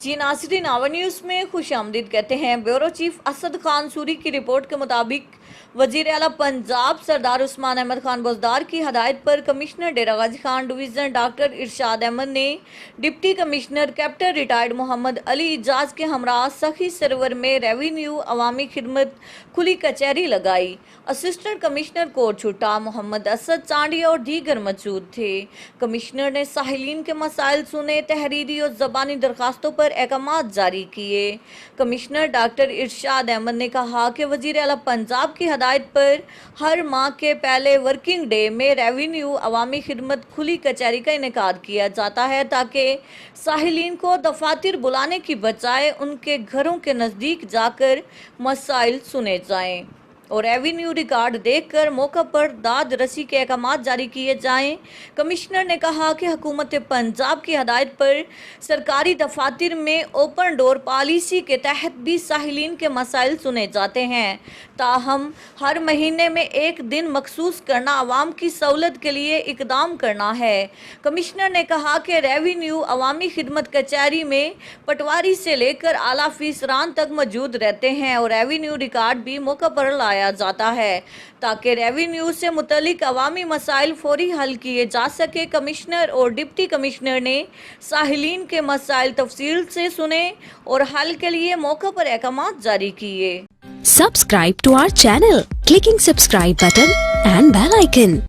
जी नाज़रीन, our news में खुशामदीद कहते हैं। ब्यूरो चीफ असद खान सूरी की रिपोर्ट के मुताबिक वज़ीर आला पंजाब सरदार उस्मान अहमद खान बोजदार की हदायत पर commissioner Dera Ghazi Khan division doctor Irshad Ahmad ने deputy commissioner captain retired Mohammad Ali Ijaz के हमरा सखी सरोवर में रेवेन्यू अवामी खिदमत खुली कचहरी लगाई। असिस्टेंट कमिश्नर कोट छुट्टा मोहम्मद असद चांडिया और दीगर मौजूद थे। कमिश्नर ने साहिलीन के मसाइल सुने, तहरीरी और ज़बानी दरखास्तों पर अहकामात जारी किए। कमिश्नर डॉक्टर इरशाद अहमद ने कहा कि वज़ीर आला पंजाब की हदायत पर हर माह के पहले वर्किंग डे में रेवेन्यू अवामी खिदमत खुली कचहरी का इनेकाद किया जाता है ताकि साहिलीन को दफातर बुलाने की बजाय उनके घरों के नज़दीक जाकर मसाइल सुने जाएं और रेवेन्यू रिकॉर्ड देखकर मौका पर दाद रसी के अहकामात जारी किए जाएं। कमिश्नर ने कहा कि हुकूमत पंजाब की हदायत पर सरकारी दफातर में ओपन डोर पॉलिसी के तहत भी साहिलीन के मसाइल सुने जाते हैं। ताहम हर महीने में एक दिन मखसूस करना आवाम की सहूलत के लिए इकदाम करना है। कमिश्नर ने कहा कि रेवेन्यू अवामी खिदमत कचहरी में पटवारी से लेकर आला अफसरान तक मौजूद रहते हैं और रेवेन्यू रिकॉर्ड भी मौका पर लाया जाता है ताकि रेवेन्यू से मुतल्लिक अवामी मसाइल फौरी हल किए जा सके। कमिश्नर और डिप्टी कमिश्नर ने साहिलीन के मसाइल तफसील से सुने और हल के लिए मौका पर अहकामात जारी किए। Subscribe to our channel, clicking subscribe button and bell icon.